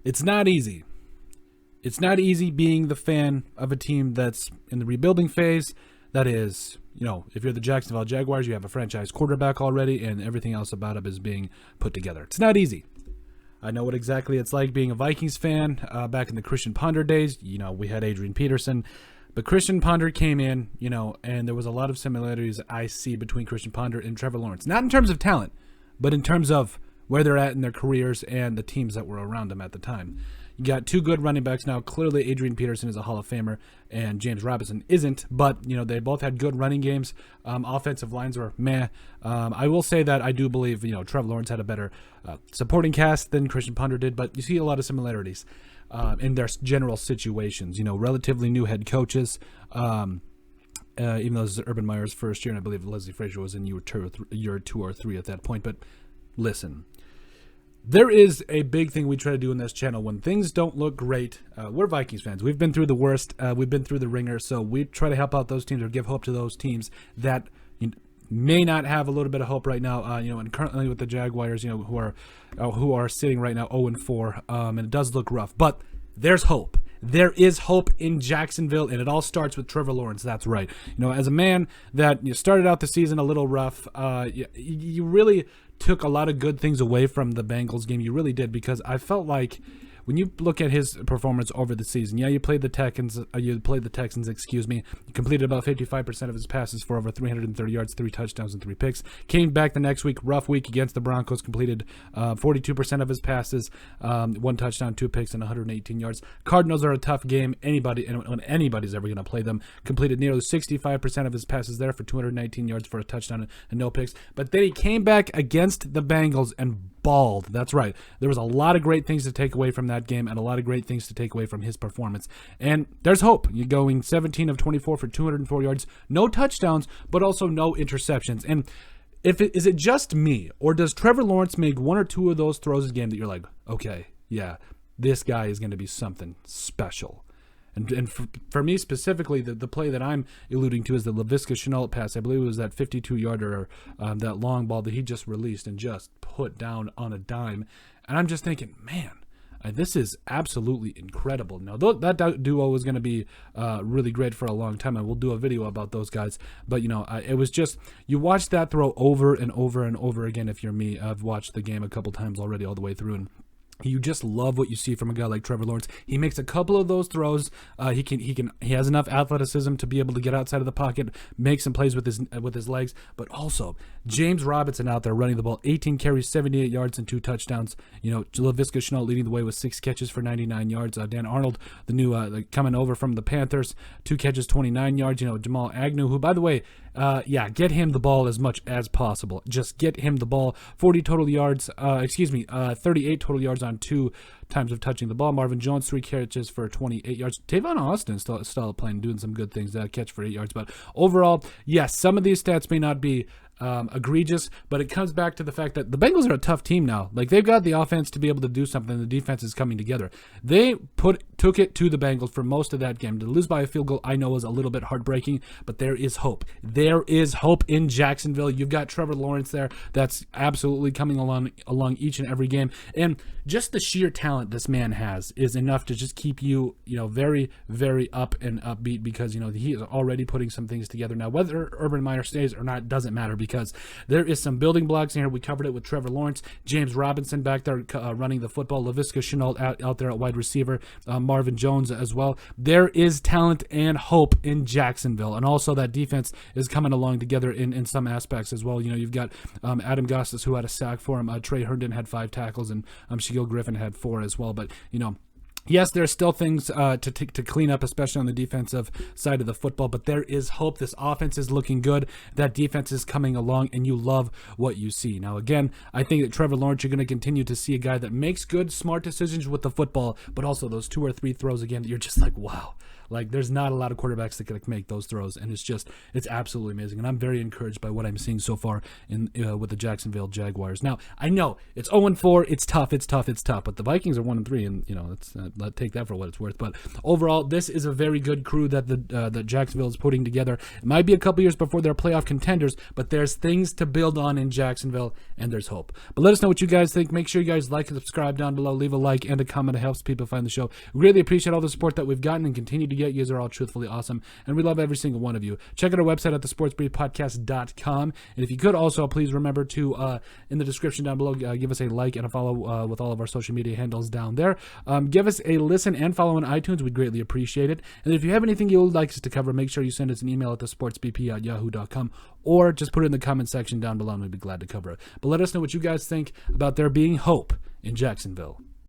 It's not easy. It's not easy being the fan of a team that's in the rebuilding phase. That is, if you're the Jacksonville Jaguars, you have a franchise quarterback already, and everything else about it is being put together. It's not easy. I know what exactly it's like being a Vikings fan. Back in the Christian Ponder days, we had Adrian Peterson. But Christian Ponder came in, and there was a lot of similarities I see between Christian Ponder and Trevor Lawrence. Not in terms of talent, but in terms of where they're at in their careers and the teams that were around them at the time. You got two good running backs now. Clearly, Adrian Peterson is a Hall of Famer, and James Robinson isn't. But, they both had good running games. Offensive lines were meh. I will say that I do believe, Trevor Lawrence had a better supporting cast than Christian Ponder did. But you see a lot of similarities in their general situations. Relatively new head coaches. Even though this is Urban Meyer's first year, and I believe Leslie Frazier was in year 2 or 3 at that point. But listen. There is a big thing we try to do in this channel when things don't look great. We're Vikings fans. We've been through the worst. We've been through the ringer. So we try to help out those teams or give hope to those teams that may not have a little bit of hope right now. And currently with the Jaguars, who are sitting right now 0-4, and it does look rough. But there's hope. There is hope in Jacksonville, and it all starts with Trevor Lawrence. That's right. As a man that started out the season a little rough, you really took a lot of good things away from the Bengals game. You really did, because I felt like when you look at his performance over the season, you played the Texans. You completed about 55% of his passes for over 330 yards, 3 touchdowns, and 3 picks. Came back the next week, rough week against the Broncos, completed 42% of his passes, 1 touchdown, 2 picks, and 118 yards. Cardinals are a tough game. When anybody's ever going to play them, completed nearly 65% of his passes there for 219 yards for a touchdown and no picks. But then he came back against the Bengals and balled. That's right. There was a lot of great things to take away from that game and a lot of great things to take away from his performance. And there's hope. You're going 17 of 24 for 204 yards, no touchdowns, but also no interceptions. And is it just me, or does Trevor Lawrence make 1 or 2 of those throws a game that you're like, okay, yeah, this guy is going to be something special? And for me specifically, the play that I'm alluding to is the Laviska Shenault pass. I believe it was that 52-yarder, that long ball that he just released and just put down on a dime. And I'm just thinking, man, this is absolutely incredible. Now, that duo was going to be really great for a long time, and we'll do a video about those guys. But, it was just, you watch that throw over and over and over again if you're me. I've watched the game a couple times already all the way through, and you just love what you see from a guy like Trevor Lawrence. He makes a couple of those throws. He has enough athleticism to be able to get outside of the pocket, make some plays with his legs. But also, James Robinson out there running the ball, 18 carries, 78 yards, and 2 touchdowns. Laviska Shenault leading the way with 6 catches for 99 yards. Dan Arnold, the new coming over from the Panthers, 2 catches, 29 yards. Jamal Agnew, who, by the way, get him the ball as much as possible. Just get him the ball. 38 total yards on 2 times of touching the ball. Marvin Jones, 3 catches for 28 yards. Tavon Austin still playing, doing some good things. That catch for 8 yards. But overall, yes, some of these stats may not be egregious, but it comes back to the fact that the Bengals are a tough team now. Like, they've got the offense to be able to do something. The defense is coming together. They took it to the Bengals for most of that game. To lose by a field goal, I know, is a little bit heartbreaking, but there is hope. There is hope in Jacksonville. You've got Trevor Lawrence there. That's absolutely coming along each and every game. And just the sheer talent this man has is enough to just keep you, very, very up and upbeat, because, he is already putting some things together. Now, whether Urban Meyer stays or not doesn't matter, because there is some building blocks in here. We covered it with Trevor Lawrence, James Robinson back there running the football, Laviska Shenault out there at wide receiver, Marvin Jones as well. There is talent and hope in Jacksonville, and also that defense is coming along together in some aspects as well. You've got Adam Gostis, who had a sack for him. Trey Herndon had 5 tackles, and Shaquille Griffin had 4 as well. But, yes, there's still things to clean up, especially on the defensive side of the football, but there is hope. This offense is looking good. That defense is coming along, and you love what you see. Now, again, I think that Trevor Lawrence, you're going to continue to see a guy that makes good, smart decisions with the football, but also those 2 or 3 throws, again, that you're just like, wow. Like, there's not a lot of quarterbacks that can make those throws, and it's absolutely amazing. And I'm very encouraged by what I'm seeing so far in with the Jacksonville Jaguars. Now, I know it's 0-4. It's tough. But the Vikings are 1-3, and let's take that for what it's worth. But overall, this is a very good crew that that Jacksonville is putting together. It might be a couple years before they're playoff contenders, but there's things to build on in Jacksonville, and there's hope. But let us know what you guys think. Make sure you guys like and subscribe down below. Leave a like and a comment. It helps people find the show. We really appreciate all the support that we've gotten and continue to get. You guys are all truthfully awesome, and we love every single one of you. Check out our website at thesportsbriefpodcast.com, and if you could also please remember to in the description down below give us a like and a follow with all of our social media handles down there. Give us a listen and follow on iTunes. We'd greatly appreciate it. And if you have anything you would like us to cover, make sure you send us an email at thesportsbp@yahoo.com, or just put it in the comment section down below, and we'd be glad to cover it. But let us know what you guys think about there being hope in Jacksonville.